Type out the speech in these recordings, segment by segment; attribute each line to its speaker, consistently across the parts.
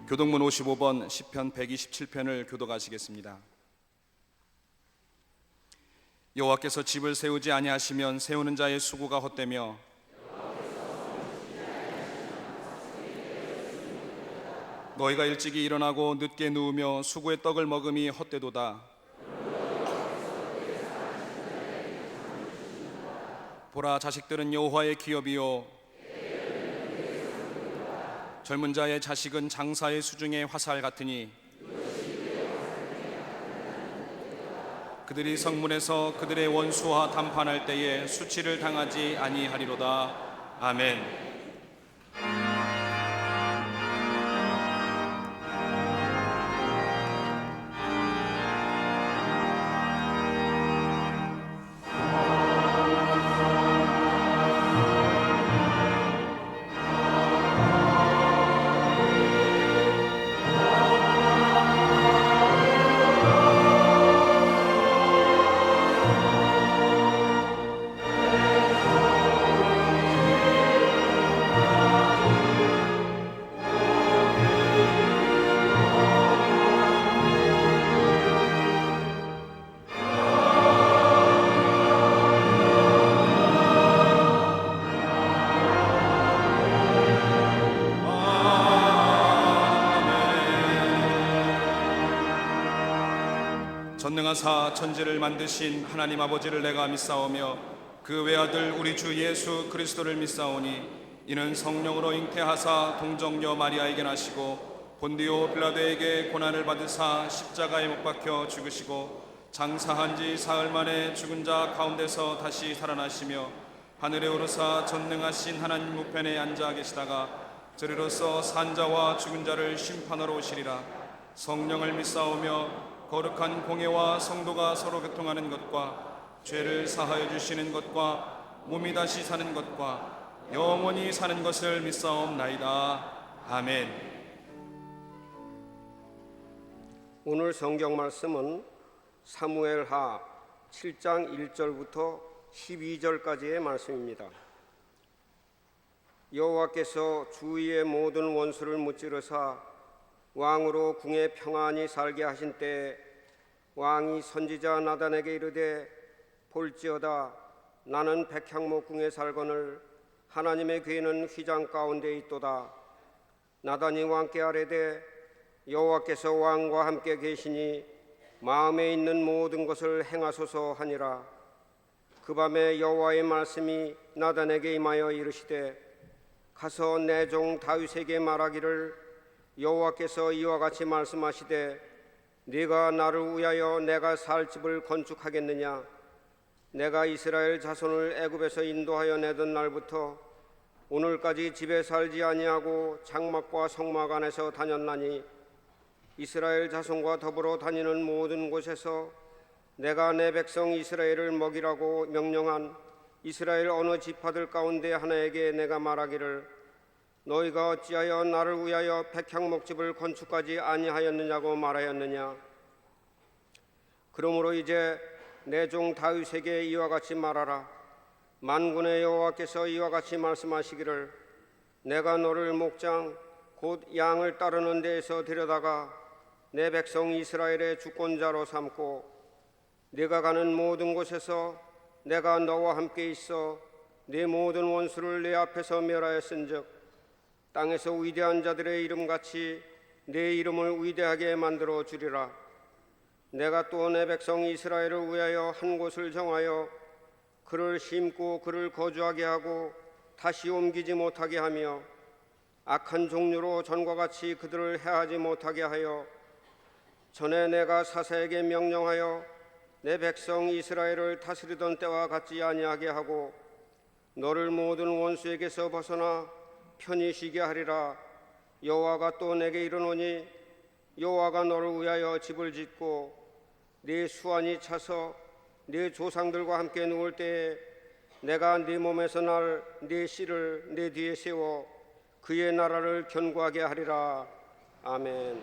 Speaker 1: 교동문 55번 시편 127편을 교독하시겠습니다. 여호와께서 집을 세우지 아니하시면 세우는 자의 수고가 헛되며 너희가 일찍이 일어나고 늦게 누우며 수고의 떡을 먹음이 헛되도다. 보라, 자식들은 여호와의 기업이요 젊은 자의 자식은 장사의 수중의 화살 같으니 그들이 성문에서 그들의 원수와 담판할 때에 수치를 당하지 아니하리로다. 아멘. 전능하사 천지를 만드신 하나님 아버지를 내가 믿사오며 그 외아들 우리 주 예수 그리스도를 믿사오니 이는 성령으로 잉태하사 동정녀 마리아에게 나시고 본디오 빌라도에게 고난을 받으사 십자가에 못 박혀 죽으시고 장사한 지 사흘 만에 죽은 자 가운데서 다시 살아나시며 하늘에 오르사 전능하신 하나님 우편에 앉아 계시다가 저리로서 산 자와 죽은 자를 심판하러 오시리라. 성령을 믿사오며 거룩한 공예와 성도가 서로 교통하는 것과 죄를 사하여 주시는 것과 몸이 다시 사는 것과 영원히 사는 것을 믿사옵나이다. 아멘.
Speaker 2: 오늘 성경 말씀은 사무엘하 7장 1절부터 12절까지의 말씀입니다. 여호와께서 주위의 모든 원수를 무찌르사 왕으로 궁에 평안히 살게 하신 때에 왕이 선지자 나단에게 이르되 볼지어다 나는 백향목궁에 살거늘 하나님의 괴는 휘장 가운데 있도다. 나단이 왕께 아뢰되 여호와께서 왕과 함께 계시니 마음에 있는 모든 것을 행하소서 하니라. 그 밤에 여호와의 말씀이 나단에게 임하여 이르시되 가서 내 종 다윗에게 말하기를 여호와께서 이와 같이 말씀하시되 네가 나를 위하여 내가 살 집을 건축하겠느냐. 내가 이스라엘 자손을 애굽에서 인도하여 내던 날부터 오늘까지 집에 살지 아니하고 장막과 성막 안에서 다녔나니 이스라엘 자손과 더불어 다니는 모든 곳에서 내가 내 백성 이스라엘을 먹이라고 명령한 이스라엘 어느 지파들 가운데 하나에게 내가 말하기를 너희가 어찌하여 나를 위하여 백향목집을 건축하지 아니하였느냐고 말하였느냐. 그러므로 이제 내 종 다윗에게 이와 같이 말하라. 만군의 여호와께서 이와 같이 말씀하시기를 내가 너를 목장 곧 양을 따르는 데에서 데려다가 내 백성 이스라엘의 주권자로 삼고 네가 가는 모든 곳에서 내가 너와 함께 있어 네 모든 원수를 내 앞에서 멸하였은즉 땅에서 위대한 자들의 이름같이 내 이름을 위대하게 만들어 주리라. 내가 또 내 백성 이스라엘을 위하여 한 곳을 정하여 그를 심고 그를 거주하게 하고 다시 옮기지 못하게 하며 악한 종류로 전과 같이 그들을 해하지 못하게 하여 전에 내가 사사에게 명령하여 내 백성 이스라엘을 다스리던 때와 같지 아니하게 하고 너를 모든 원수에게서 벗어나 편히 쉬게 하리라. 여호와가 또 내게 이르노니 여호와가 너를 위하여 집을 짓고 네 수완이 차서 네 조상들과 함께 누울 때에 내가 네 몸에서 날 네 씨를 네 뒤에 세워 그의 나라를 견고하게 하리라. 아멘.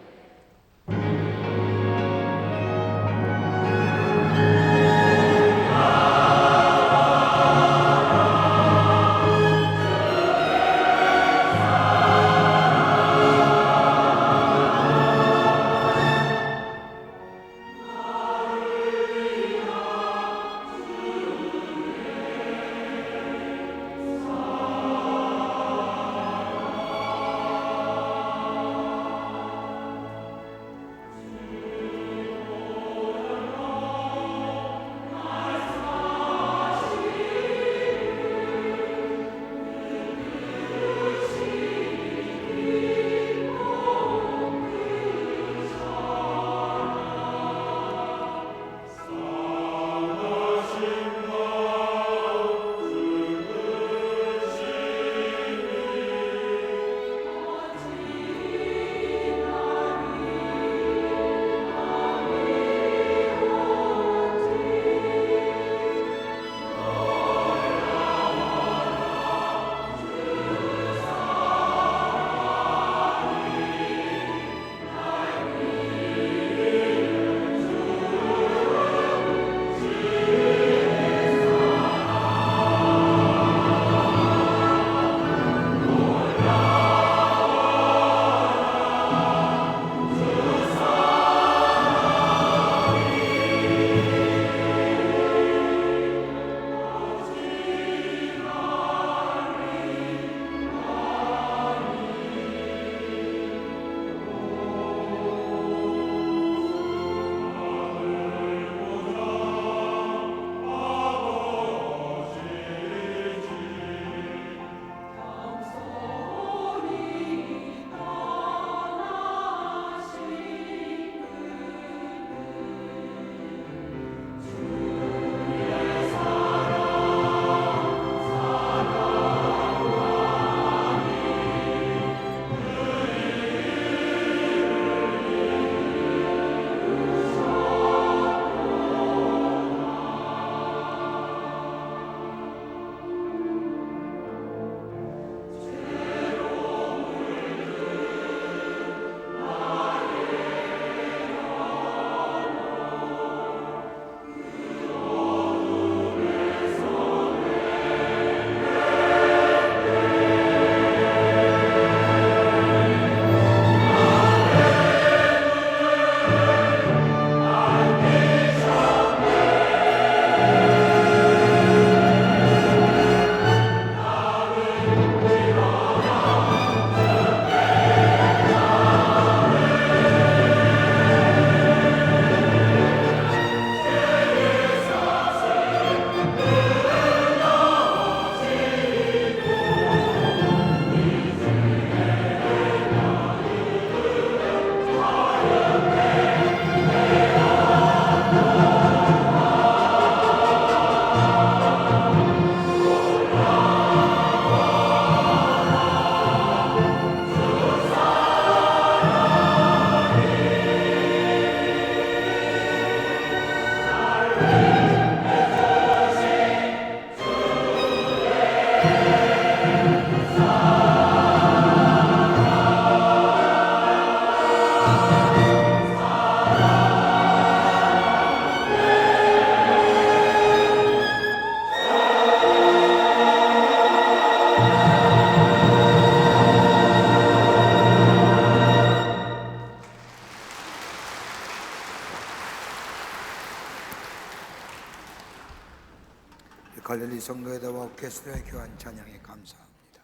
Speaker 3: 갈릴리 성거대와 오케스트라의 교환 찬양에 감사합니다.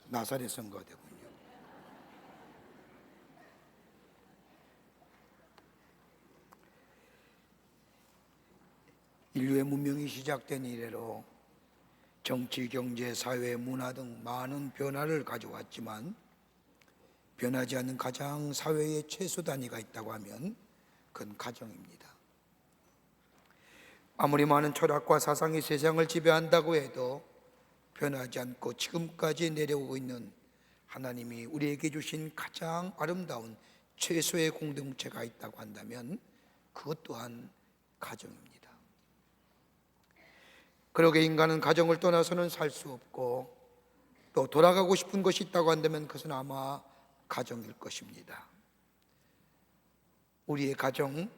Speaker 3: 나사렛 성거대군요. 인류의 문명이 시작된 이래로 정치, 경제, 사회, 문화 등 많은 변화를 가져왔지만 변하지 않는 가장 사회의 최소 단위가 있다고 하면 그건 가정입니다. 아무리 많은 철학과 사상이 세상을 지배한다고 해도 변하지 않고 지금까지 내려오고 있는 하나님이 우리에게 주신 가장 아름다운 최소의 공동체가 있다고 한다면 그것 또한 가정입니다. 그러게 인간은 가정을 떠나서는 살 수 없고 또 돌아가고 싶은 것이 있다고 한다면 그것은 아마 가정일 것입니다. 우리의 가정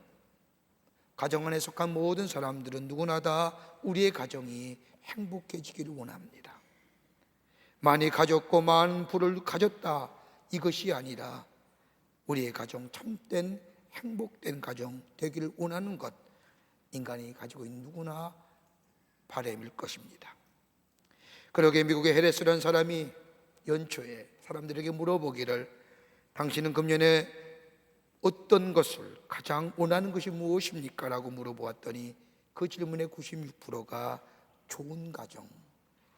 Speaker 3: 안에 속한 모든 사람들은 누구나 다 우리의 가정이 행복해지기를 원합니다. 많이 가졌고 많은 부를 가졌다 이것이 아니라 우리의 가정 참된 행복된 가정 되기를 원하는 것, 인간이 가지고 있는 누구나 바람일 것입니다. 그러게 미국의 헤레스라는 사람이 연초에 사람들에게 물어보기를 당신은 금년에 어떤 것을 가장 원하는 것이 무엇입니까? 라고 물어보았더니 그 질문의 96%가 좋은 가정,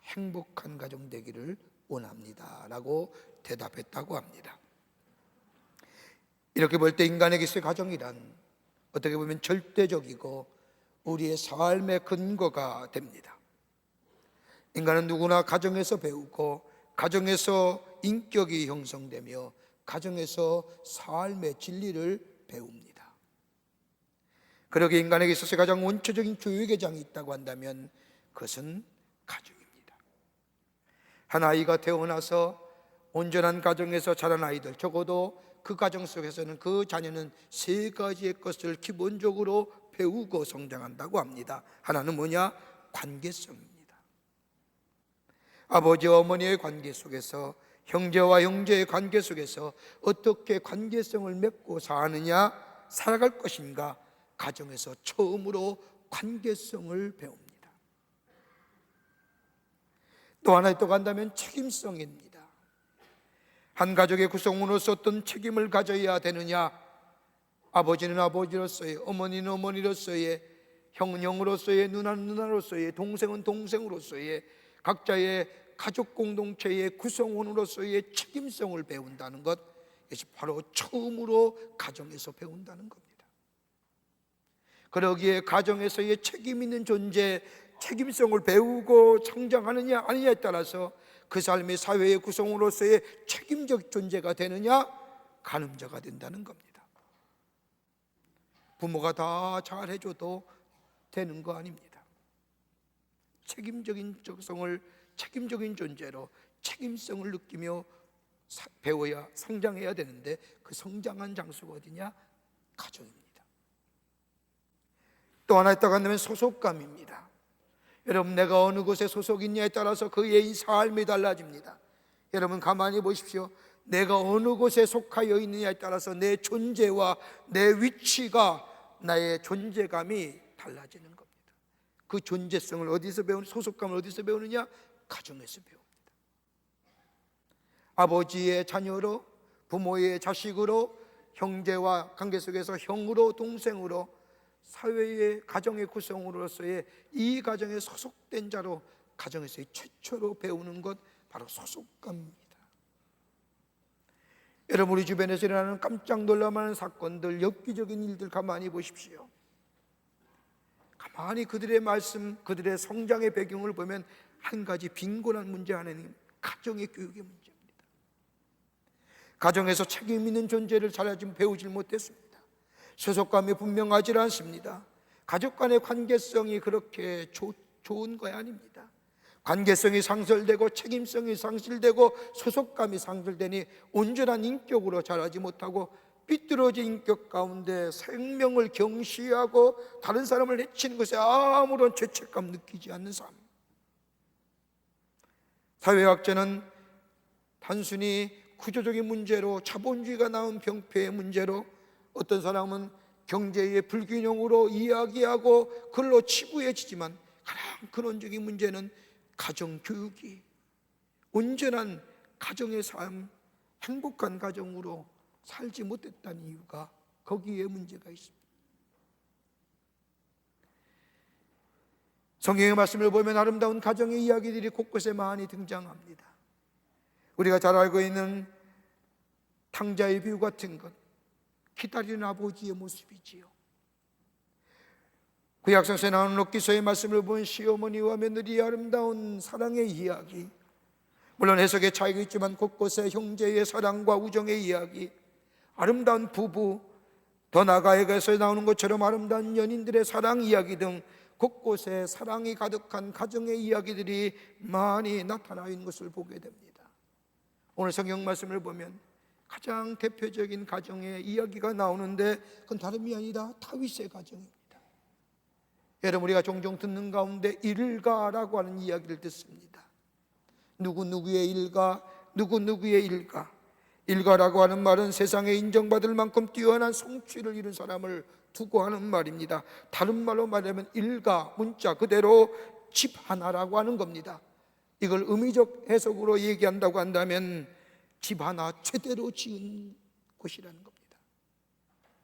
Speaker 3: 행복한 가정 되기를 원합니다 라고 대답했다고 합니다. 이렇게 볼 때 인간에게서의 가정이란 어떻게 보면 절대적이고 우리의 삶의 근거가 됩니다. 인간은 누구나 가정에서 배우고 가정에서 인격이 형성되며 가정에서 삶의 진리를 배웁니다. 그러기에 인간에게 있어서 가장 원초적인 교육의 장이 있다고 한다면 그것은 가정입니다. 한 아이가 태어나서 온전한 가정에서 자란 아이들, 적어도 그 가정 속에서는 그 자녀는 3가지의 것을 기본적으로 배우고 성장한다고 합니다. 하나는 뭐냐? 관계성입니다. 아버지와 어머니의 관계 속에서, 형제와 형제의 관계 속에서 어떻게 관계성을 맺고 살아갈 것인가, 가정에서 처음으로 관계성을 배웁니다. 또 하나 있다고 한다면 책임성입니다. 한 가족의 구성원으로서 어떤 책임을 가져야 되느냐, 아버지는 아버지로서의, 어머니는 어머니로서의, 형은 형으로서의, 누나는 누나로서의, 동생은 동생으로서의 각자의 가족 공동체의 구성원으로서의 책임성을 배운다는 것, 이것이 바로 처음으로 가정에서 배운다는 겁니다. 그러기에 가정에서의 책임 있는 존재, 책임성을 배우고 성장하느냐 아니냐에 따라서 그 삶이 사회의 구성원으로서의 책임적 존재가 되느냐 가늠자가 된다는 겁니다. 부모가 다 잘해줘도 되는 거 아닙니다. 책임적인 존재로 책임성을 느끼며 배워야 성장해야 되는데 그 성장한 장소가 어디냐? 가정입니다. 또 하나 있다고 한다면 소속감입니다. 여러분, 내가 어느 곳에 소속이 있냐에 따라서 그의 삶이 달라집니다. 여러분 가만히 보십시오. 내가 어느 곳에 속하여 있느냐에 따라서 내 존재와 내 위치가, 나의 존재감이 달라지는 겁니다. 그 존재성을 어디서 배우느냐, 소속감을 어디서 배우느냐? 가정에서 배웁니다. 아버지의 자녀로, 부모의 자식으로, 형제와 관계 속에서 형으로, 동생으로, 사회의 가정의 구성으로서의 이 가정에 소속된 자로 가정에서의 최초로 배우는 것, 바로 소속감입니다. 여러분, 우리 주변에서 일어나는 깜짝 놀랄만한 사건들, 엽기적인 일들 가만히 보십시오. 가만히 그들의 말씀, 그들의 성장의 배경을 보면 한 가지 빈곤한 문제 하나는 가정의 교육의 문제입니다. 가정에서 책임 있는 존재를 잘 배우질 못했습니다. 소속감이 분명하지 않습니다. 가족 간의 관계성이 그렇게 좋은 거 아닙니다. 관계성이 상실되고 책임성이 상실되고 소속감이 상실되니 온전한 인격으로 자라지 못하고 삐뚤어진 인격 가운데 생명을 경시하고 다른 사람을 해치는 것에 아무런 죄책감 느끼지 않는 삶. 사회학자는 단순히 구조적인 문제로, 자본주의가 낳은 병폐의 문제로, 어떤 사람은 경제의 불균형으로 이야기하고 그걸로 치부해지지만 가장 근원적인 문제는 가정교육이 온전한 가정의 삶, 행복한 가정으로 살지 못했다는 이유가 거기에 문제가 있습니다. 성경의 말씀을 보면 아름다운 가정의 이야기들이 곳곳에 많이 등장합니다. 우리가 잘 알고 있는 탕자의 비유 같은 것, 기다리는 아버지의 모습이지요. 구약성서에 나오는 롯기서의 말씀을 본 시어머니와 며느리의 아름다운 사랑의 이야기, 물론 해석의 차이가 있지만 곳곳에 형제의 사랑과 우정의 이야기, 아름다운 부부, 더 나아가서 나오는 것처럼 아름다운 연인들의 사랑 이야기 등 곳곳에 사랑이 가득한 가정의 이야기들이 많이 나타나 있는 것을 보게 됩니다. 오늘 성경 말씀을 보면 가장 대표적인 가정의 이야기가 나오는데 그건 다름이 아니라 다윗의 가정입니다. 여러분, 우리가 종종 듣는 가운데 일가라고 하는 이야기를 듣습니다. 누구누구의 일가, 누구누구의 일가. 일가라고 하는 말은 세상에 인정받을 만큼 뛰어난 성취를 이룬 사람을 두고 하는 말입니다. 다른 말로 말하면 일가, 문자 그대로 집 하나라고 하는 겁니다. 이걸 의미적 해석으로 얘기한다고 한다면 집 하나 최대로 지은 곳이라는 겁니다.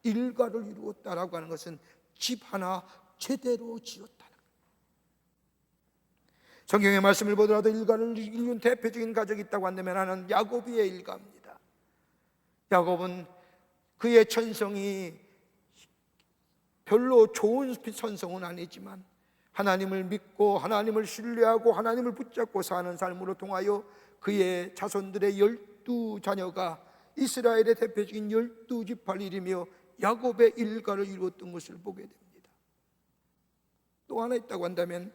Speaker 3: 일가를 이루었다라고 하는 것은 집 하나 제대로 지었다는 거예요. 성경의 말씀을 보더라도 일가를 이룬 대표적인 가족이 있다고 한다면 하나는 야곱의 일가입니다. 야곱은 그의 천성이 별로 좋은 천성은 아니지만 하나님을 믿고 하나님을 신뢰하고 하나님을 붙잡고 사는 삶으로 통하여 그의 자손들의 12자녀가 이스라엘의 대표적인 12지파를 이루며 야곱의 일가를 이루었던 것을 보게 됩니다. 또 하나 있다고 한다면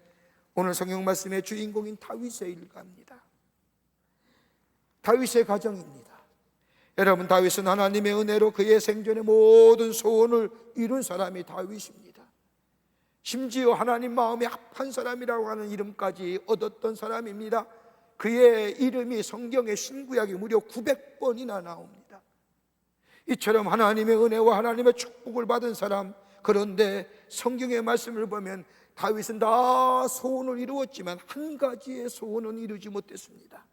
Speaker 3: 오늘 성경 말씀의 주인공인 다윗의 일가입니다. 다윗의 가정입니다. 여러분, 다윗은 하나님의 은혜로 그의 생전의 모든 소원을 이룬 사람이 다윗입니다. 심지어 하나님 마음에 합한 사람이라고 하는 이름까지 얻었던 사람입니다. 그의 이름이 성경의 신구약에 무려 900번이나 나옵니다. 이처럼 하나님의 은혜와 하나님의 축복을 받은 사람, 그런데 성경의 말씀을 보면 다윗은 다 소원을 이루었지만 한 가지의 소원은 이루지 못했습니다.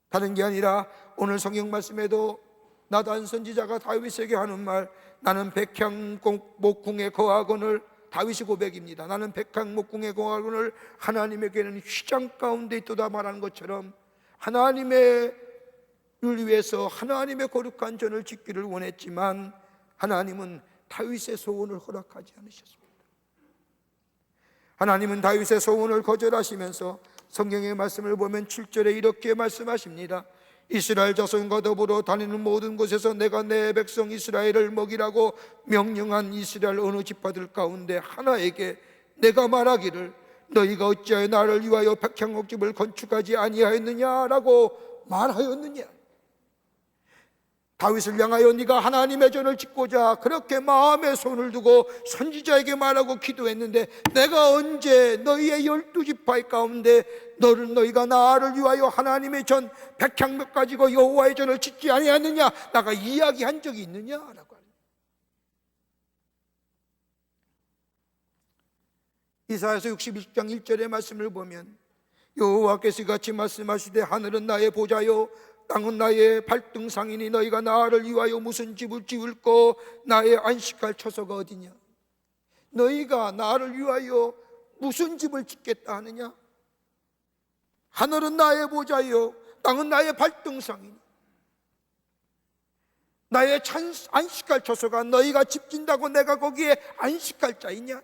Speaker 3: 다른 게 아니라 오늘 성경 말씀에도 나단 선지자가 다윗에게 하는 말, 나는 백향목궁에 거하거늘, 다윗이 고백입니다. 나는 백향목궁에 거하거늘 하나님에게는 휘장 가운데 있도다 말하는 것처럼 하나님을 위해서 하나님의 거룩한 전을 짓기를 원했지만 하나님은 다윗의 소원을 허락하지 않으셨습니다. 하나님은 다윗의 소원을 거절하시면서 성경의 말씀을 보면 7절에 이렇게 말씀하십니다. 이스라엘 자손과 더불어 다니는 모든 곳에서 내가 내 백성 이스라엘을 먹이라고 명령한 이스라엘 어느 지파들 가운데 하나에게 내가 말하기를 너희가 어찌하여 나를 위하여 백향목집을 건축하지 아니하였느냐라고 말하였느냐. 다윗을 향하여 네가 하나님의 전을 짓고자 그렇게 마음에 손을 두고 선지자에게 말하고 기도했는데 내가 언제 너희의 12지파 가운데 너희가 나를 위하여 하나님의 전 백향목 가지고 여호와의 전을 짓지 아니하느냐 나가 이야기한 적이 있느냐라고 합니다. 이사야서 61장 1절의 말씀을 보면 여호와께서 같이 말씀하시되 하늘은 나의 보좌요 땅은 나의 발등상이니 너희가 나를 위하여 무슨 집을 지을꼬 나의 안식할 처소가 어디냐. 너희가 나를 위하여 무슨 집을 짓겠다 하느냐. 하늘은 나의 보좌요 땅은 나의 발등상이니 나의 안식할 처소가 너희가 집 짓는다고 내가 거기에 안식할 자이냐.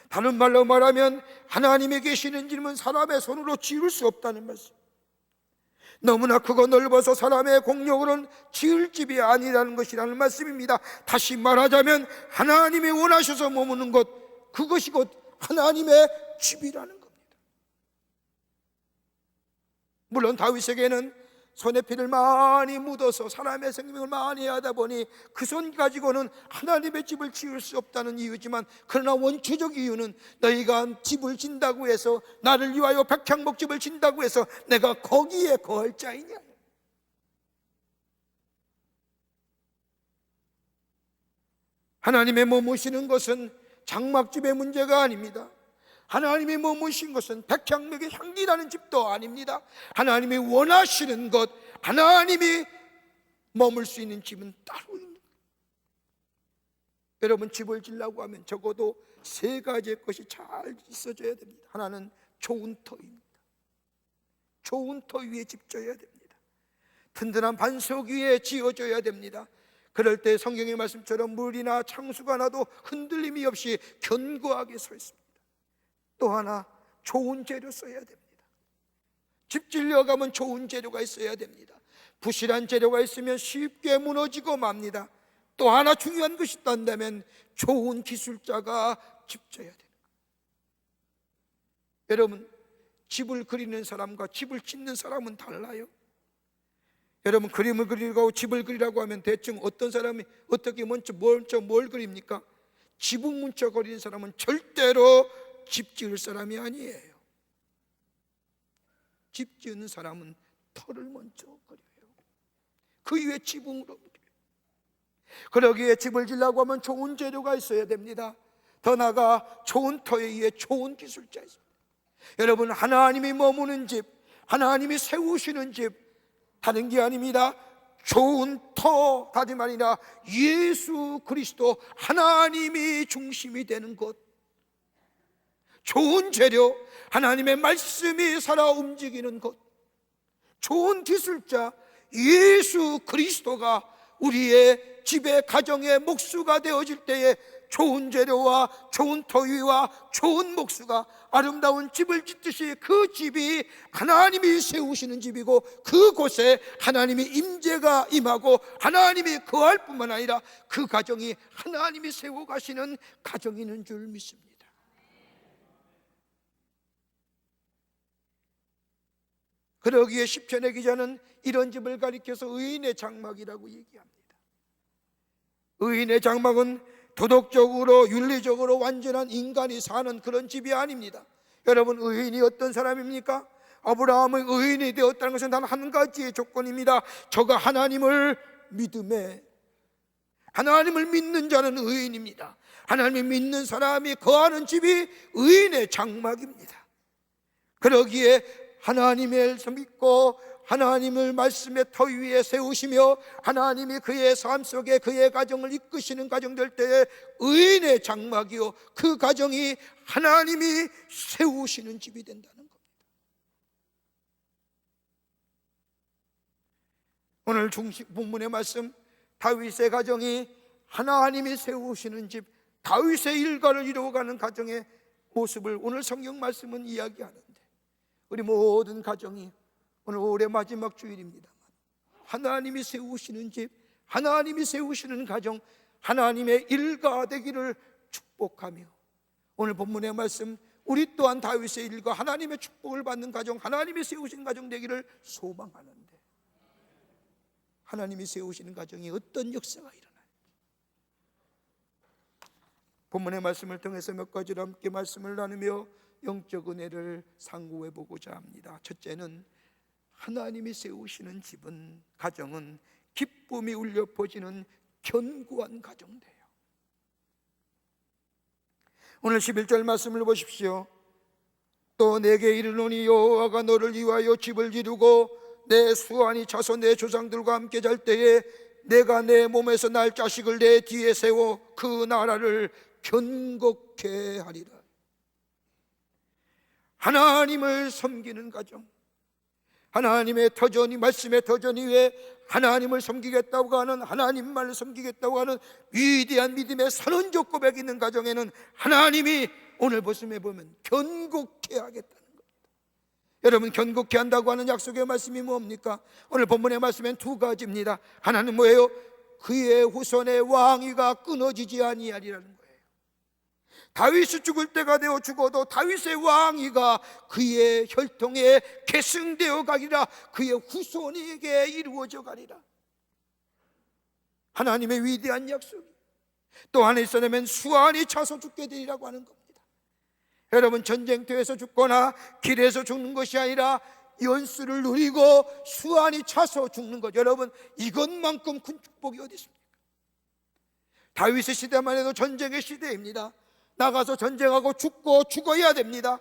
Speaker 3: 다른 말로 말하면 하나님의 계시는 집은 사람의 손으로 지을 수 없다는 말씀. 너무나 크고 넓어서 사람의 공력으로는 지을 집이 아니라는 것이라는 말씀입니다. 다시 말하자면 하나님이 원하셔서 머무는 것, 그것이 곧 하나님의 집이라는 겁니다. 물론 다윗에게는 손에 피를 많이 묻어서 사람의 생명을 많이 하다 보니 그 손 가지고는 하나님의 집을 지을 수 없다는 이유지만 그러나 원초적 이유는 너희가 집을 짓는다고 해서 나를 위하여 백향목집을 짓는다고 해서 내가 거기에 거할 자이냐. 하나님의 머무시는 것은 장막집의 문제가 아닙니다. 하나님이 머무신 것은 백향목의 향기나는 집도 아닙니다. 하나님이 원하시는 것, 하나님이 머물 수 있는 집은 따로 있는 거예요. 여러분, 집을 지으려고 하면 적어도 세 가지의 것이 잘 있어져야 됩니다. 하나는 좋은 터입니다. 좋은 터 위에 집 져야 됩니다. 든든한 반석 위에 지어져야 됩니다. 그럴 때 성경의 말씀처럼 물이나 창수가 나도 흔들림이 없이 견고하게 서 있습니다. 또 하나, 좋은 재료 써야 됩니다. 집 지려가면 좋은 재료가 있어야 됩니다. 부실한 재료가 있으면 쉽게 무너지고 맙니다. 또 하나 중요한 것이 있다면 좋은 기술자가 집 져야 되는 거예요. 여러분, 집을 그리는 사람과 집을 짓는 사람은 달라요. 여러분, 그림을 그리고 집을 그리라고 하면 대충 어떤 사람이 어떻게 먼저 뭘 그립니까? 지붕 문쳐 그리는 사람은 절대로 집 지을 사람이 아니에요. 집 지은 사람은 터를 먼저 그려요. 그 위에 지붕으로 그려요. 그러기에 집을 지으려고 하면 좋은 재료가 있어야 됩니다. 더 나아가 좋은 터에 의해 좋은 기술자 있습니다. 여러분, 하나님이 머무는 집, 하나님이 세우시는 집, 다른 게 아닙니다. 좋은 터, 다름 아니라 예수 그리스도 하나님이 중심이 되는 곳, 좋은 재료, 하나님의 말씀이 살아 움직이는 곳, 좋은 기술자 예수 그리스도가 우리의 집의 가정의 목수가 되어질 때에 좋은 재료와 좋은 터 위와 좋은 목수가 아름다운 집을 짓듯이 그 집이 하나님이 세우시는 집이고, 그곳에 하나님이 임재가 임하고 하나님이 거할 뿐만 아니라 그 가정이 하나님이 세워 가시는 가정이는 줄 믿습니다. 그러기에 시편의 기자는 이런 집을 가리켜서 의인의 장막이라고 얘기합니다. 의인의 장막은 도덕적으로 윤리적으로 완전한 인간이 사는 그런 집이 아닙니다. 여러분, 의인이 어떤 사람입니까? 아브라함의 의인이 되었다는 것은 단 한 가지의 조건입니다. 저가 하나님을 믿음에, 하나님을 믿는 자는 의인입니다. 하나님을 믿는 사람이 거하는 집이 의인의 장막입니다. 그러기에 하나님을 믿고 하나님을 말씀의 터 위에 세우시며 하나님이 그의 삶 속에 그의 가정을 이끄시는 가정 될 때에 의인의 장막이요, 그 가정이 하나님이 세우시는 집이 된다는 겁니다. 오늘 본문의 말씀, 다윗의 가정이 하나님이 세우시는 집, 다윗의 일가를 이루어가는 가정의 모습을 오늘 성경 말씀은 이야기하는데, 우리 모든 가정이 오늘 올해 마지막 주일입니다만 하나님이 세우시는 집, 하나님이 세우시는 가정, 하나님의 일가 되기를 축복하며, 오늘 본문의 말씀, 우리 또한 다윗의 일가, 하나님의 축복을 받는 가정, 하나님이 세우신 가정 되기를 소망하는데, 하나님이 세우시는 가정이 어떤 역사가 일어나요? 본문의 말씀을 통해서 몇 가지로 함께 말씀을 나누며 영적 은혜를 상고해 보고자 합니다. 첫째는, 하나님이 세우시는 집은, 가정은 기쁨이 울려 퍼지는 견고한 가정 돼요. 오늘 11절 말씀을 보십시오. 또 내게 이르노니 여호와가 너를 위하여 집을 지르고 내 수완이 차서 내 조상들과 함께 잘 때에 내가 내 몸에서 날 자식을 내 뒤에 세워 그 나라를 견고케 하리라. 하나님을 섬기는 가정, 하나님의 터전이, 말씀의 터전 위에 하나님을 섬기겠다고 하는, 하나님만을 섬기겠다고 하는 위대한 믿음의 선언적 고백이 있는 가정에는 하나님이 오늘 말씀에 보면 견고케 하겠다는 겁니다. 여러분, 견고케 한다고 하는 약속의 말씀이 뭡니까? 오늘 본문의 말씀엔 두 가지입니다. 하나는 뭐예요? 그의 후손의 왕위가 끊어지지 아니하리라는 거예요. 다윗이 죽을 때가 되어 죽어도 다윗의 왕위가 그의 혈통에 계승되어 가리라. 그의 후손에게 이루어져 가리라. 하나님의 위대한 약속이 또 하나 있어내면 수완이 차서 죽게 되리라고 하는 겁니다. 여러분, 전쟁터에서 죽거나 길에서 죽는 것이 아니라 연수를 누리고 수완이 차서 죽는 것, 여러분, 이것만큼 큰 축복이 어디 있습니까? 다윗의 시대만 해도 전쟁의 시대입니다. 나가서 전쟁하고 죽고 죽어야 됩니다.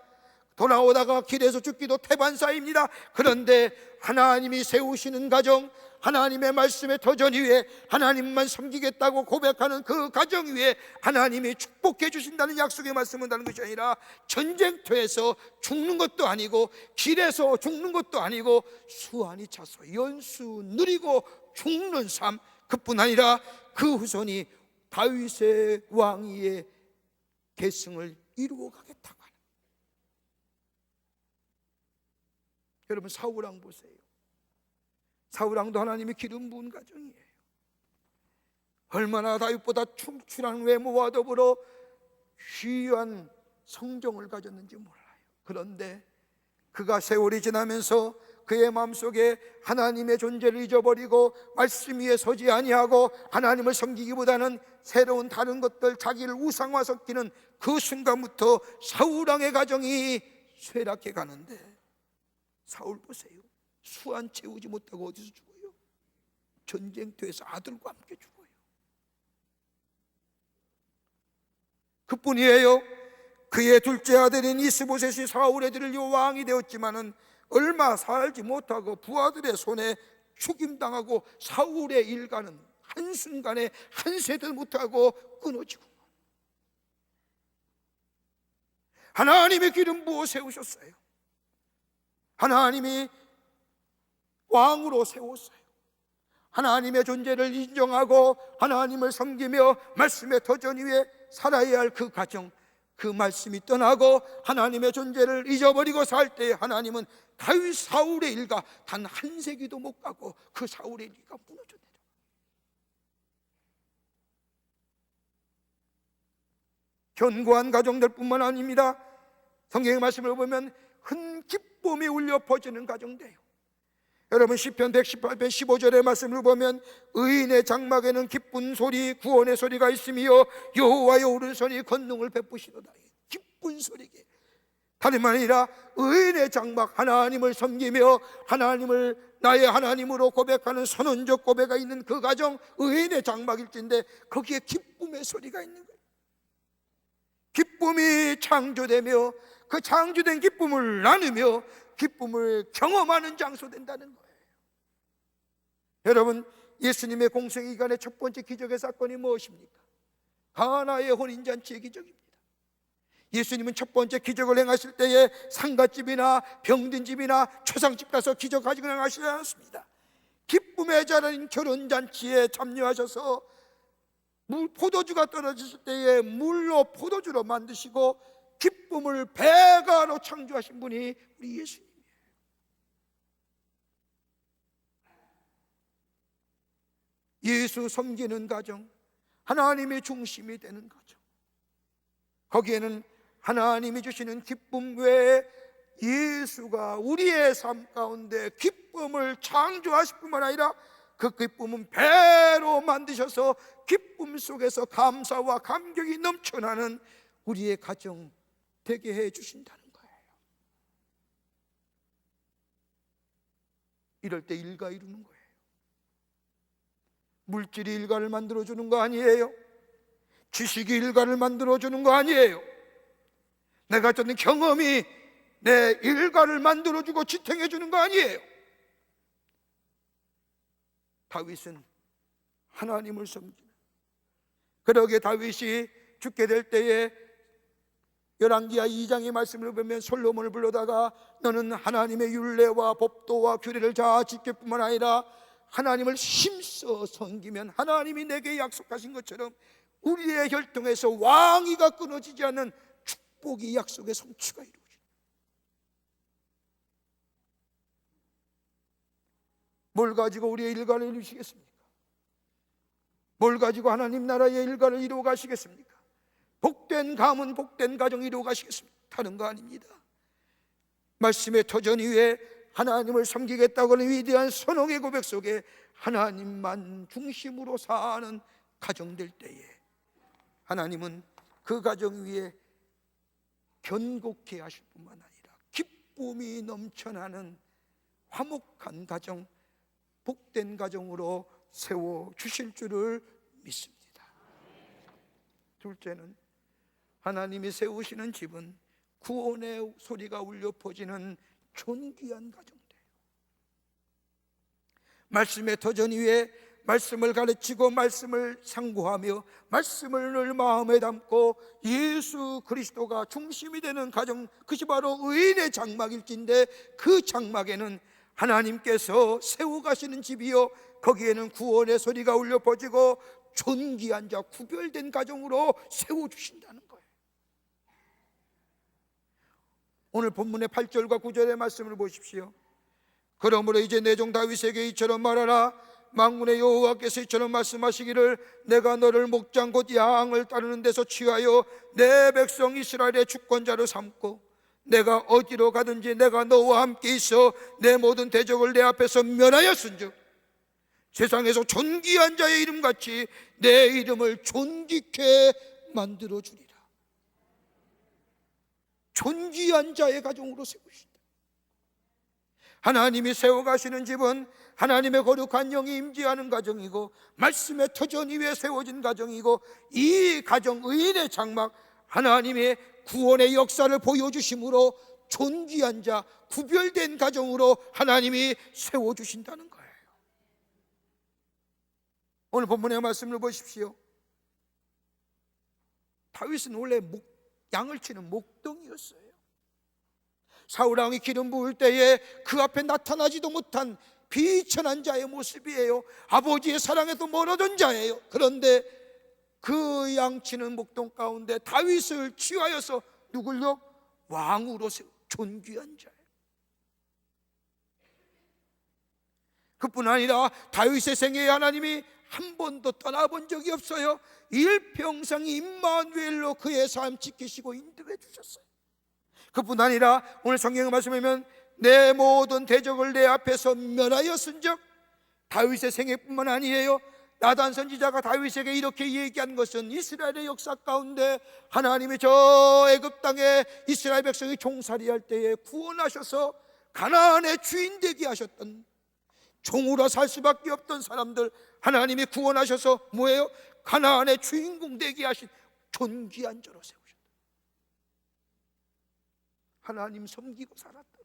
Speaker 3: 돌아오다가 길에서 죽기도 태반사입니다. 그런데 하나님이 세우시는 가정, 하나님의 말씀의 터전 위에 하나님만 섬기겠다고 고백하는 그 가정 위에 하나님이 축복해 주신다는 약속의 말씀을 한다는 것이 아니라, 전쟁터에서 죽는 것도 아니고 길에서 죽는 것도 아니고 수완이 차서 연수 누리고 죽는 삶, 그뿐 아니라 그 후손이 다윗의 왕위의 계승을 이루어 가겠다고 하는. 여러분, 사울왕 보세요. 사울왕도 하나님이 기름 부은 가정이에요. 얼마나 다윗보다 충출한 외모와 더불어 귀한 성정을 가졌는지 몰라요. 그런데 그가 세월이 지나면서 그의 마음속에 하나님의 존재를 잊어버리고 말씀 위에 서지 아니하고 하나님을 섬기기보다는 새로운 다른 것들, 자기를 우상화시키는 그 순간부터 사울왕의 가정이 쇠락해 가는데, 사울 보세요. 수완 채우지 못하고 어디서 죽어요? 전쟁터에서 아들과 함께 죽어요. 그뿐이에요. 그의 둘째 아들인 이스보셋이 사울의 들을 왕이 되었지만은 얼마 살지 못하고 부하들의 손에 죽임당하고 사울의 일가는 한순간에 한 세대 못하고 끊어지고, 하나님의 기름 부어 세우셨어요. 하나님이 왕으로 세웠어요. 하나님의 존재를 인정하고 하나님을 섬기며 말씀의 터전 위에 살아야 할 그 가정, 그 말씀이 떠나고 하나님의 존재를 잊어버리고 살 때 하나님은 다윗 사울의 일가 단 한 세기도 못 가고 그 사울의 일가 무너져 내려. 견고한 가정들 뿐만 아닙니다. 성경의 말씀을 보면 큰 기쁨이 울려 퍼지는 가정돼요. 여러분, 시편 118편 15절의 말씀을 보면 의인의 장막에는 기쁜 소리, 구원의 소리가 있으며 여호와의 오른손이 권능을 베푸시도다. 기쁜 소리게. 다름 아니라 의인의 장막, 하나님을 섬기며 하나님을 나의 하나님으로 고백하는 선언적 고백가 있는 그 가정, 의인의 장막일진데 거기에 기쁨의 소리가 있는 거예요. 기쁨이 창조되며 그 창조된 기쁨을 나누며 기쁨을 경험하는 장소 된다는 거예요. 여러분, 예수님의 공생기간의 첫 번째 기적의 사건이 무엇입니까? 가나의 혼인잔치의 기적입니다. 예수님은 첫 번째 기적을 행하실 때에 상갓집이나 병든 집이나 초상집 가서 기적 가지고 행하시지 않았습니다. 기쁨의 자리인 결혼잔치에 참여하셔서 포도주가 떨어졌을 때에 물로 포도주로 만드시고 기쁨을 배가로 창조하신 분이 우리 예수님이에요. 예수 섬기는 가정, 하나님의 중심이 되는 가정, 거기에는 하나님이 주시는 기쁨 외에 예수가 우리의 삶 가운데 기쁨을 창조하실 뿐만 아니라 그 기쁨은 배로 만드셔서 기쁨 속에서 감사와 감격이 넘쳐나는 우리의 가정 되게 해 주신다는 거예요. 이럴 때 일가 이루는 거예요. 물질이 일가를 만들어주는 거 아니에요. 지식이 일가를 만들어주는 거 아니에요. 내가 듣는 경험이 내 일가를 만들어주고 지탱해주는 거 아니에요. 다윗은 하나님을 섬기는, 그러기에 다윗이 죽게 될 때에 열왕기하 2장의 말씀을 보면 솔로몬을 불러다가 너는 하나님의 율례와 법도와 규례를 잘 지킬 뿐만 아니라 하나님을 힘써 섬기면 하나님이 내게 약속하신 것처럼 우리의 혈통에서 왕위가 끊어지지 않는 축복이 약속의 성취가 이루어집니다. 뭘 가지고 우리의 일가를 이루시겠습니까? 뭘 가지고 하나님 나라의 일가를 이루어 가시겠습니까? 복된 가문, 복된 가정 이루어 가시겠습니까? 다른 거 아닙니다. 말씀의 터전 위에 하나님을 섬기겠다고 하는 위대한 선언의 고백 속에 하나님만 중심으로 사는 가정 될 때에 하나님은 그 가정 위에 견고케 하실 뿐만 아니라 기쁨이 넘쳐나는 화목한 가정, 복된 가정으로 세워 주실 줄을 믿습니다. 둘째는 하나님이 세우시는 집은 구원의 소리가 울려 퍼지는 존귀한 가정이에요. 말씀의 터전 위에 말씀을 가르치고 말씀을 상고하며 말씀을 늘 마음에 담고 예수 그리스도가 중심이 되는 가정, 그것이 바로 의인의 장막일진데, 그 장막에는 하나님께서 세워가시는 집이요, 거기에는 구원의 소리가 울려 퍼지고 존귀한 자, 구별된 가정으로 세워주신다는 거예요. 오늘 본문의 8절과 9절의 말씀을 보십시오. 그러므로 이제 내 종 다윗에게 이처럼 말하라. 만군의 여호와께서 이처럼 말씀하시기를 내가 너를 목장 곧 양을 따르는 데서 취하여 내 백성 이스라엘의 주권자로 삼고 내가 어디로 가든지 내가 너와 함께 있어 내 모든 대적을 내 앞에서 멸하였은즉 세상에서 존귀한 자의 이름같이 내 이름을 존귀케 만들어주리라. 존귀한 자의 가정으로 세우신다. 하나님이 세워가시는 집은 하나님의 거룩한 영이 임재하는 가정이고 말씀의 터전 위에 세워진 가정이고, 이 가정 의인의 장막, 하나님의 구원의 역사를 보여주심으로 존귀한 자, 구별된 가정으로 하나님이 세워주신다는 거예요. 오늘 본문의 말씀을 보십시오. 다윗은 원래 양을 치는 목동이었어요. 사울왕이 기름 부을 때에 그 앞에 나타나지도 못한 비천한 자의 모습이에요. 아버지의 사랑에도 멀어진 자예요. 그런데 그 양치는 목동 가운데 다윗을 취하여서 누굴요? 왕으로 세워 존귀한 자예요. 그뿐 아니라 다윗의 생애에 하나님이 한 번도 떠나본 적이 없어요. 일평생 임마누엘로 그의 삶 지키시고 인도해 주셨어요. 그뿐 아니라 오늘 성경의 말씀에 보면 내 모든 대적을 내 앞에서 멸하였은즉, 다윗의 생애뿐만 아니에요. 나단 선지자가 다윗에게 이렇게 얘기한 것은 이스라엘의 역사 가운데 하나님이 저 애굽 땅에 이스라엘 백성이 종살이할 때에 구원하셔서 가나안의 주인 되게 하셨던, 종으로 살 수밖에 없던 사람들 하나님이 구원하셔서 뭐예요? 가나안의 주인공 되게 하신 존귀한 자로 세우셨다. 하나님 섬기고 살았다.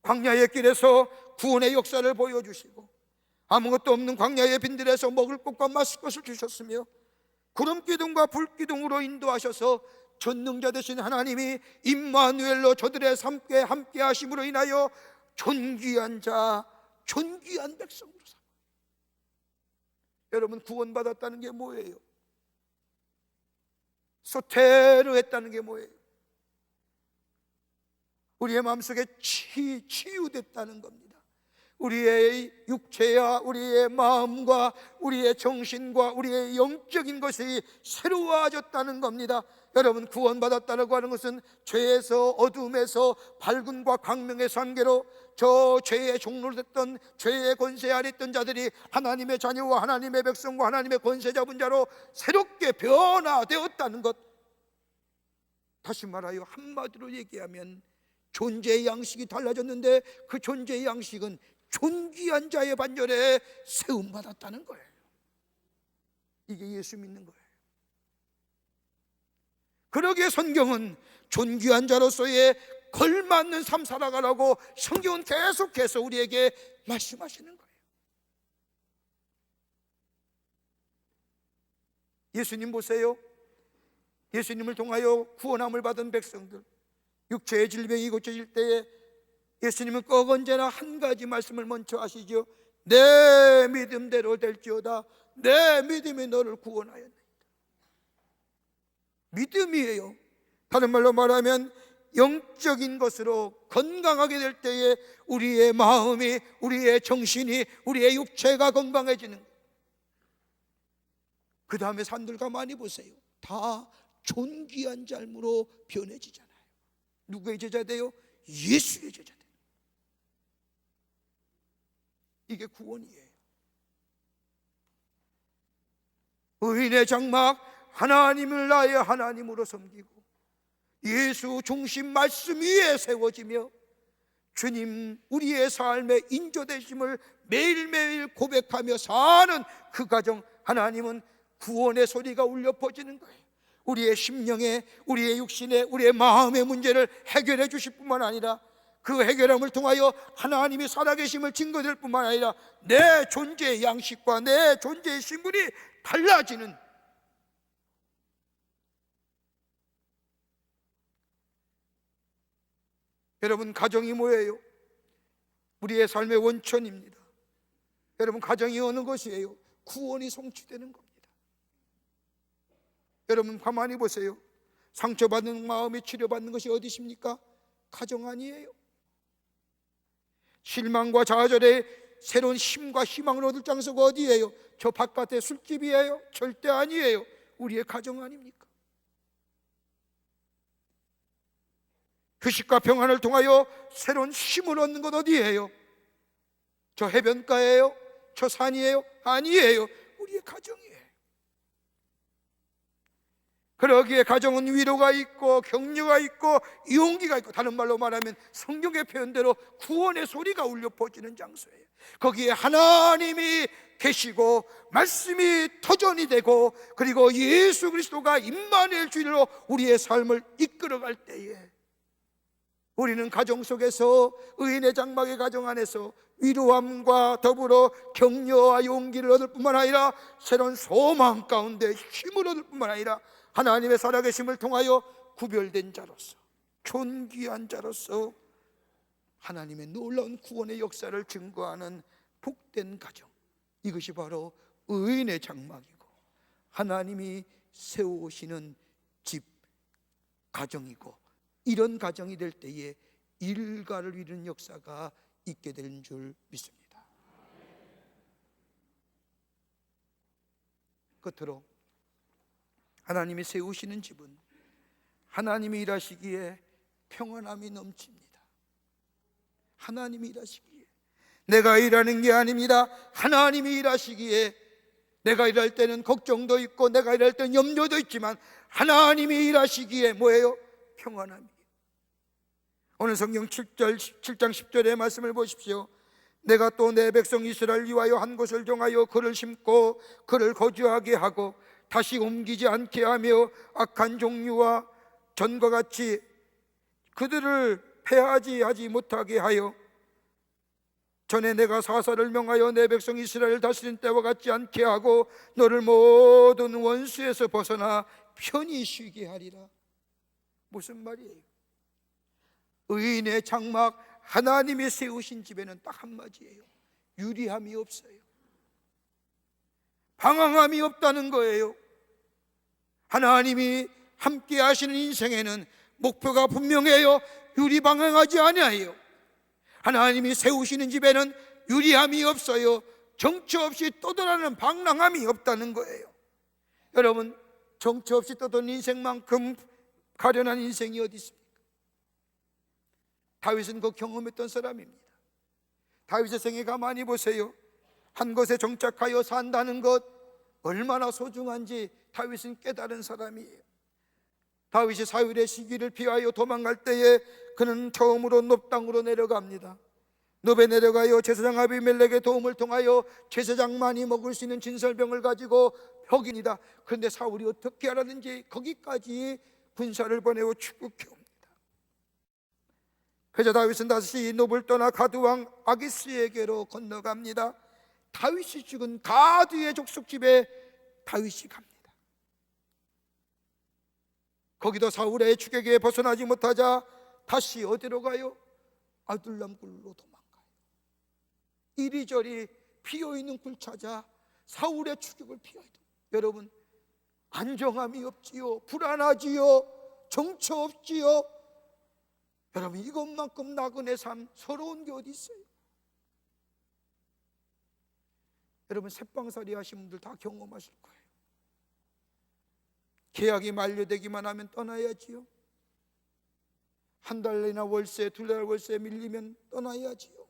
Speaker 3: 광야의 길에서 구원의 역사를 보여주시고 아무것도 없는 광야의 빈들에서 먹을 것과 마실 것을 주셨으며 구름기둥과 불기둥으로 인도하셔서 전능자 되신 하나님이 임마누엘로 저들의 삶에 함께 하심으로 인하여 존귀한 자, 존귀한 백성으로 삼아. 여러분, 구원받았다는 게 뭐예요? 소테르 했다는 게 뭐예요? 우리의 마음속에 치유됐다는 겁니다. 우리의 육체와 우리의 마음과 우리의 정신과 우리의 영적인 것이 새로워졌다는 겁니다. 여러분, 구원받았다고 하는 것은 죄에서, 어둠에서 밝음과 광명의 관계로 저 죄의 종로로 됐던, 죄의 권세 아래 있던 자들이 하나님의 자녀와 하나님의 백성과 하나님의 권세 잡은 자로 새롭게 변화되었다는 것. 다시 말하여 한마디로 얘기하면 존재의 양식이 달라졌는데 그 존재의 양식은 존귀한 자의 반열에 세움받았다는 거예요. 이게 예수 믿는 거예요. 그러기에 성경은 존귀한 자로서의 걸맞는 삶 살아가라고 성경은 계속해서 우리에게 말씀하시는 거예요. 예수님 보세요. 예수님을 통하여 구원함을 받은 백성들, 육체의 질병이 고쳐질 때에 예수님은 꼭 언제나 한 가지 말씀을 먼저 하시죠. 내 믿음대로 될지어다. 내 믿음이 너를 구원하였나이다. 믿음이에요. 다른 말로 말하면 영적인 것으로 건강하게 될 때에 우리의 마음이, 우리의 정신이, 우리의 육체가 건강해지는 거예요. 그 다음에 사람들 가만히 보세요. 다 존귀한 삶으로 변해지잖아요. 누구의 제자 돼요? 예수의 제자 돼요. 이게 구원이에요. 의인의 장막, 하나님을 나의 하나님으로 섬기고 예수 중심 말씀 위에 세워지며 주님 우리의 삶의 인조되심을 매일매일 고백하며 사는 그 가정, 하나님은 구원의 소리가 울려 퍼지는 거예요. 우리의 심령에, 우리의 육신에, 우리의 마음의 문제를 해결해 주실 뿐만 아니라 그 해결함을 통하여 하나님이 살아계심을 증거될 뿐만 아니라 내 존재의 양식과 내 존재의 신분이 달라지는, 여러분, 가정이 뭐예요? 우리의 삶의 원천입니다. 여러분, 가정이 어느 것이에요? 구원이 성취되는 겁니다. 여러분, 가만히 보세요. 상처받는 마음이 치료받는 것이 어디십니까? 가정 아니에요? 실망과 좌절에 새로운 힘과 희망을 얻을 장소가 어디예요? 저 바깥의 술집이에요? 절대 아니에요. 우리의 가정 아닙니까? 휴식과 평안을 통하여 새로운 힘을 얻는 것 어디예요? 저 해변가예요? 저 산이에요? 아니에요. 우리의 가정이에요. 그러기에 가정은 위로가 있고 격려가 있고 용기가 있고, 다른 말로 말하면 성경의 표현대로 구원의 소리가 울려 퍼지는 장소예요. 거기에 하나님이 계시고 말씀이 터전이 되고, 그리고 예수 그리스도가 임마누엘 주일로 우리의 삶을 이끌어갈 때에 우리는 가정 속에서, 의인의 장막의 가정 안에서 위로함과 더불어 격려와 용기를 얻을 뿐만 아니라 새로운 소망 가운데 힘을 얻을 뿐만 아니라 하나님의 살아계심을 통하여 구별된 자로서, 존귀한 자로서 하나님의 놀라운 구원의 역사를 증거하는 복된 가정, 이것이 바로 의인의 장막이고 하나님이 세우시는 집, 가정이고, 이런 가정이 될 때에 일가를 이루는 역사가 있게 되는 줄 믿습니다. 끝으로 하나님이 세우시는 집은 하나님이 일하시기에 평안함이 넘칩니다. 하나님이 일하시기에, 내가 일하는 게 아닙니다. 하나님이 일하시기에, 내가 일할 때는 걱정도 있고 내가 일할 때는 염려도 있지만 하나님이 일하시기에 뭐예요? 평안함이. 오늘 성경 7장 10절의 말씀을 보십시오. 내가 또 내 백성 이스라엘 위하여 한 곳을 정하여 그를 심고 그를 거주하게 하고 다시 옮기지 않게 하며 악한 종류와 전과 같이 그들을 패하지 못하게 하여, 전에 내가 사사를 명하여 내 백성 이스라엘을 다스린 때와 같지 않게 하고 너를 모든 원수에서 벗어나 편히 쉬게 하리라. 무슨 말이에요? 의인의 장막, 하나님이 세우신 집에는 딱 한마디예요. 유리함이 없어요. 방황함이 없다는 거예요. 하나님이 함께 하시는 인생에는 목표가 분명해요. 유리방황하지 아니에요. 하나님이 세우시는 집에는 유리함이 없어요. 정처 없이 떠돌아가는 방랑함이 없다는 거예요. 여러분, 정처 없이 떠도는 인생만큼 가련한 인생이 어디 있습니까? 다윗은 그 경험했던 사람입니다. 다윗의 생애 가만히 보세요. 한 곳에 정착하여 산다는 것 얼마나 소중한지 다윗은 깨달은 사람이에요. 다윗이 사울의 시기를 피하여 도망갈 때에 그는 처음으로 놉 땅으로 내려갑니다. 놉에 내려가요 제사장 아비멜렉의 도움을 통하여 제사장만이 먹을 수 있는 진설병을 가지고 벽입니다. 그런데 사울이 어떻게 알았는지 거기까지 군사를 보내고 축복해 옵니다. 그래서 다윗은 다시 놉을 떠나 가드왕 아기스에게로 건너갑니다. 다윗이 죽은 가드의 족속집에 다윗이 갑니다. 거기도 사울의 추격에 벗어나지 못하자 다시 어디로 가요? 아둘람 굴로 도망가요. 이리저리 피어있는 굴 찾아 사울의 추격을 피하여. 여러분, 안정함이 없지요, 불안하지요, 정처 없지요. 여러분, 이것만큼 나그네 삶 서러운 게 어디 있어요? 여러분, 새빵살이 하신 분들 다 경험하실 거예요. 계약이 만료되기만 하면 떠나야지요. 한 달이나 월세, 두 달 월세 밀리면 떠나야지요.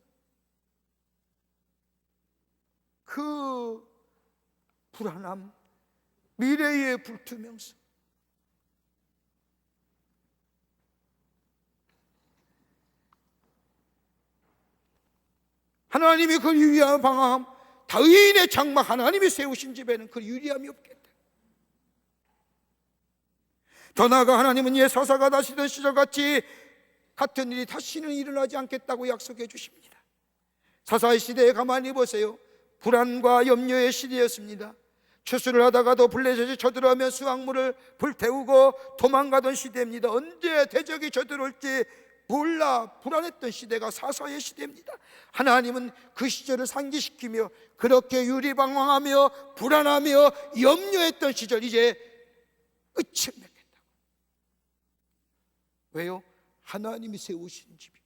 Speaker 3: 그 불안함, 미래의 불투명성, 하나님이 그 유리한 방황함, 다윗의 장막, 하나님이 세우신 집에는 그 유리함이 없겠다. 더 나아가 하나님은 예사사가 다시던 시절같이 같은 일이 다시는 일어나지 않겠다고 약속해 주십니다. 사사의 시대에 가만히 보세요. 불안과 염려의 시대였습니다. 추수를 하다가도 블레셋이 쳐들어오면 수확물을 불태우고 도망가던 시대입니다. 언제 대적이 쳐들어올지 몰라 불안했던 시대가 사사의 시대입니다. 하나님은 그 시절을 상기시키며 그렇게 유리방황하며 불안하며 염려했던 시절 이제 끝을 맺겠다고. 왜요? 하나님이 세우신 집이,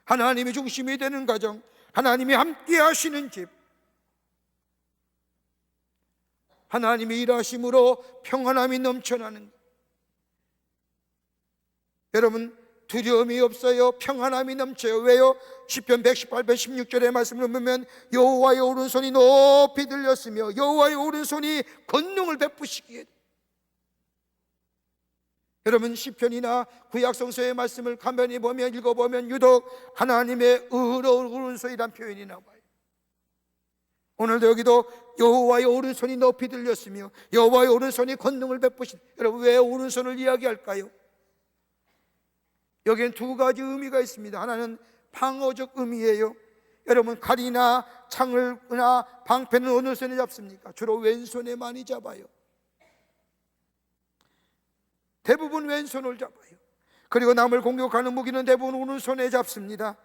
Speaker 3: 하나님이 중심이 되는 가정, 하나님이 함께 하시는 집, 하나님이 일하심으로 평안함이 넘쳐나는 것. 여러분 두려움이 없어요. 평안함이 넘쳐요. 왜요? 시편 118편 16절의 말씀을 보면 여호와의 오른손이 높이 들렸으며 여호와의 오른손이 권능을 베푸시기에. 여러분 시편이나 구약성서의 말씀을 가만히 보면 읽어보면 유독 하나님의 의로운 오른손이란 표현이 나와요. 오늘도 여기도 여호와의 오른손이 높이 들렸으며 여호와의 오른손이 권능을 베푸신. 여러분 왜 오른손을 이야기할까요? 여기엔 두 가지 의미가 있습니다. 하나는 방어적 의미예요. 여러분 칼이나 창을나 방패는 어느 손에 잡습니까? 주로 왼손에 많이 잡아요. 대부분 왼손을 잡아요. 그리고 남을 공격하는 무기는 대부분 오른손에 잡습니다.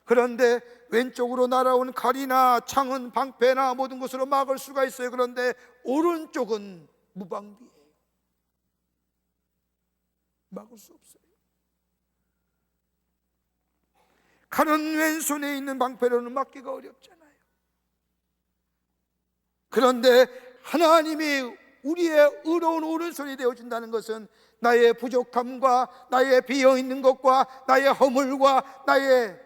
Speaker 3: 그런데 왼쪽으로 날아온 칼이나 창은 방패나 모든 것으로 막을 수가 있어요. 그런데 오른쪽은 무방비예요. 막을 수 없어요. 칼은 왼손에 있는 방패로는 막기가 어렵잖아요. 그런데 하나님이 우리의 의로운 오른손이 되어준다는 것은 나의 부족함과 나의 비어있는 것과 나의 허물과 나의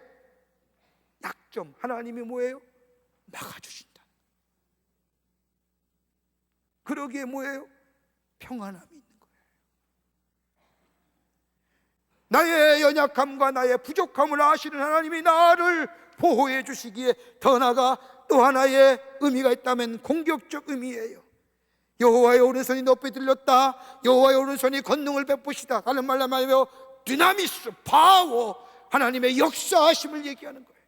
Speaker 3: 약점, 하나님이 뭐예요? 막아주신다. 그러기에 뭐예요? 평안함이 있는 거예요. 나의 연약함과 나의 부족함을 아시는 하나님이 나를 보호해 주시기에 더 나아가 또 하나의 의미가 있다면 공격적 의미예요. 여호와의 오른손이 높이 들렸다. 여호와의 오른손이 권능을 베푸시다. 다른 말로 말하면 디나미스, 파워, 하나님의 역사하심을 얘기하는 거예요.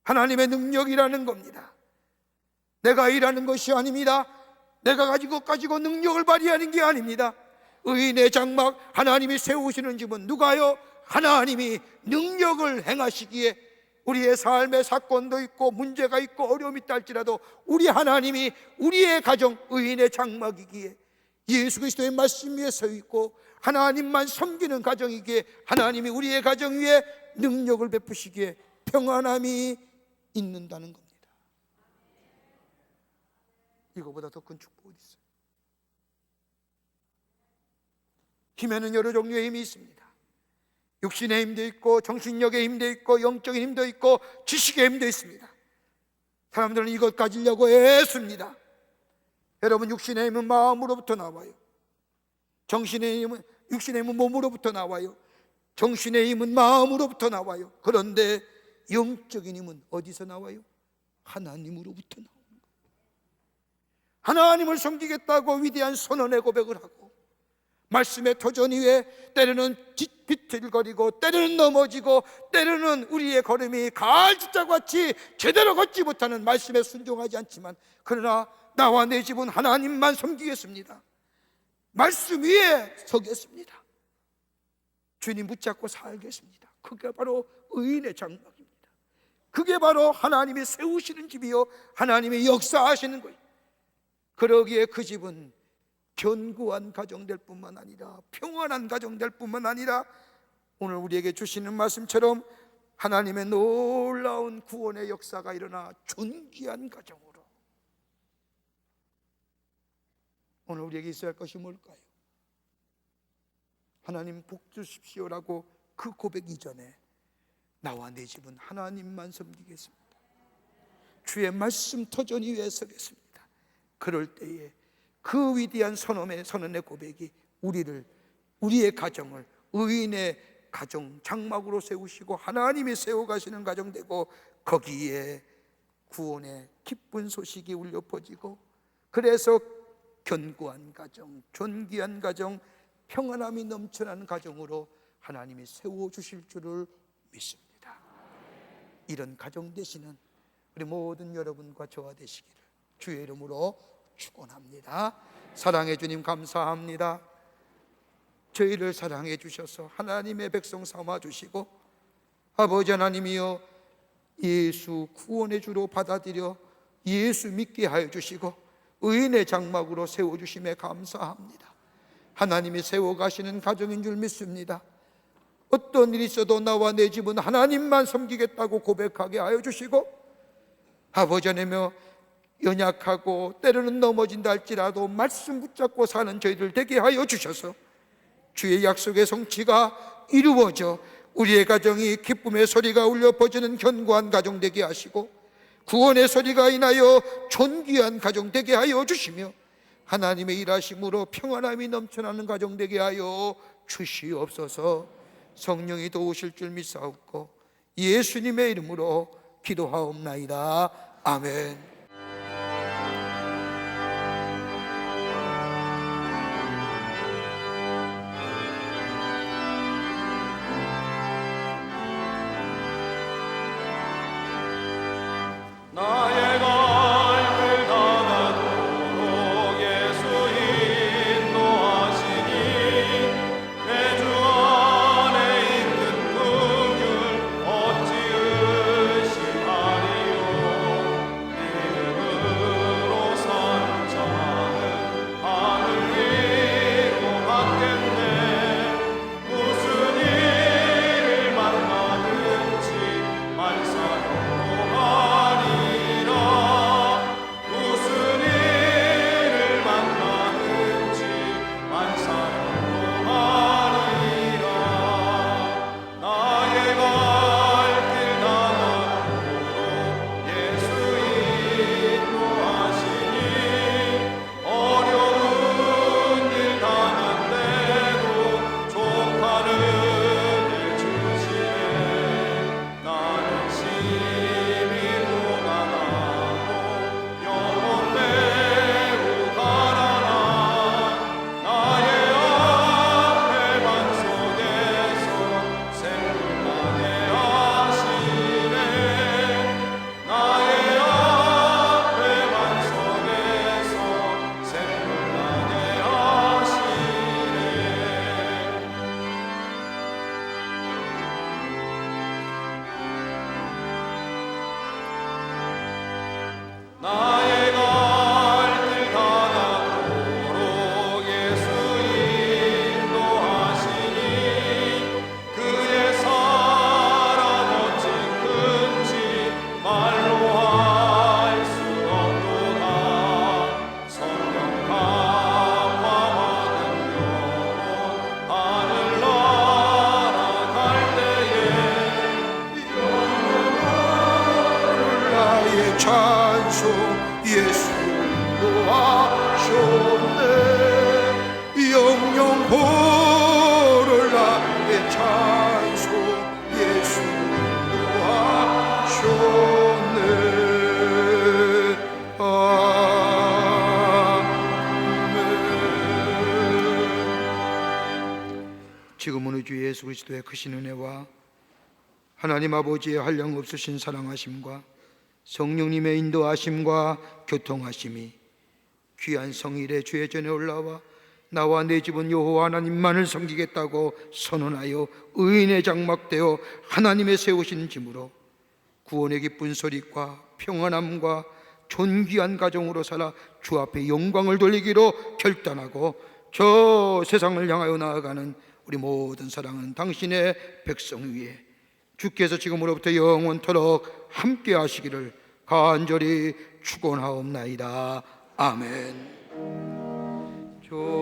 Speaker 3: 하나님의 능력이라는 겁니다. 내가 일하는 것이 아닙니다. 내가 가지고 능력을 발휘하는 게 아닙니다. 의인의 장막, 하나님이 세우시는 집은 누가요? 하나님이 능력을 행하시기에 우리의 삶에 사건도 있고 문제가 있고 어려움이 있다 할지라도 우리 하나님이 우리의 가정 의인의 장막이기에 예수 그리스도의 말씀 위에 서 있고 하나님만 섬기는 가정이기에 하나님이 우리의 가정 위에 능력을 베푸시기에 평안함이 있는다는 겁니다. 이거보다 더 큰 축복이 어디 있어요? 힘에는 여러 종류의 힘이 있습니다. 육신의 힘도 있고 정신력의 힘도 있고 영적인 힘도 있고 지식의 힘도 있습니다. 사람들은 이것 가지려고 애씁니다. 여러분 육신의 힘은 마음으로부터 나와요. 육신의 힘은 몸으로부터 나와요. 정신의 힘은 마음으로부터 나와요. 그런데 영적인 힘은 어디서 나와요? 하나님으로부터 나오는 거예요. 하나님을 섬기겠다고 위대한 선언의 고백을 하고 말씀의 터전 위에 때로는 비틀거리고 때로는 넘어지고 때로는 우리의 걸음이 가을집자같이 제대로 걷지 못하는 말씀에 순종하지 않지만 그러나 나와 내 집은 하나님만 섬기겠습니다. 말씀 위에 서겠습니다. 주님 붙잡고 살겠습니다. 그게 바로 의인의 장막입니다. 그게 바로 하나님이 세우시는 집이요 하나님이 역사하시는 거예요. 그러기에 그 집은 견고한 가정 될 뿐만 아니라 평안한 가정 될 뿐만 아니라 오늘 우리에게 주시는 말씀처럼 하나님의 놀라운 구원의 역사가 일어나 존귀한 가정으로 오늘 우리에게 있어야 할 것이 뭘까요? 하나님 복 주십시오라고 그 고백 이전에 나와 내 집은 하나님만 섬기겠습니다. 주의 말씀 터전 위에 서겠습니다. 그럴 때에 그 위대한 선언의 고백이 우리의 가정을 의인의 가정 장막으로 세우시고 하나님이 세워가시는 가정 되고 거기에 구원의 기쁜 소식이 울려 퍼지고, 그래서 견고한 가정, 존귀한 가정, 평안함이 넘쳐나는 가정으로 하나님이 세워주실 줄을 믿습니다. 이런 가정 되시는 우리 모든 여러분과 저와 되시기를 주의 이름으로 축원합니다. 사랑해 주님 감사합니다. 저희를 사랑해 주셔서 하나님의 백성 삼아 주시고, 아버지 하나님이여, 예수 구원의 주로 받아들여 예수 믿게 하여 주시고 의인의 장막으로 세워주심에 감사합니다. 하나님이 세워가시는 가정인 줄 믿습니다. 어떤 일이 있어도 나와 내 집은 하나님만 섬기겠다고 고백하게 하여 주시고, 아버지 하나님이여, 연약하고 때로는 넘어진다 할지라도 말씀 붙잡고 사는 저희들 되게 하여 주셔서 주의 약속의 성취가 이루어져 우리의 가정이 기쁨의 소리가 울려 퍼지는 견고한 가정 되게 하시고, 구원의 소리가 인하여 존귀한 가정 되게 하여 주시며, 하나님의 일하심으로 평안함이 넘쳐나는 가정 되게 하여 주시옵소서. 성령이 도우실 줄 믿사옵고 예수님의 이름으로 기도하옵나이다. 아멘.
Speaker 1: 나의 갈길 다가도록 예수 인도하시니 내 주 안에 있는 긍휼 어찌 의심하리요. 이름으로 사는 자는 하늘 위로 갔겠네. 무슨 일을 만나든지 만사형도 하리라. 무슨 일을 만나든지 만사형도 하리라. 나의 갈 길 다가도록 예수 인도하시니 어려운 일 당한 때도 좋다는 일 주시네. 나는 심히 고난하고 영혼 매우 가난한 나의 앞에 반석에서 생물나게 하시네. 나의 앞에 반석에서 생물나게 하시네. 나의 갈 길 다가도록 예수 인도하시니 그의 사랑 어찌 큰지 말로 할 수 없도다. 성령 감화받은 영혼 하늘 날아갈 때에
Speaker 3: 나의 찬송 예수 인도하셨네. 영영 보를 나의 찬송 예수 인도하셨네. 아멘. 지금은 우리 주 예수 그리스도의 크신 은혜와 하나님 아버지의 한량없으신 사랑하심과 성령님의 인도하심과 교통하심이 귀한 성일의 주의 전에 올라와 나와 내 집은 여호와 하나님만을 섬기겠다고 선언하여 의인의 장막되어 하나님의 세우신 짐으로 구원의 기쁜 소리과 평안함과 존귀한 가정으로 살아 주 앞에 영광을 돌리기로 결단하고 저 세상을 향하여 나아가는 우리 모든 사랑하는 당신의 백성 위에 주께서 지금으로부터 영원토록 함께 하시기를 간절히 축원하옵나이다. 아멘. 조신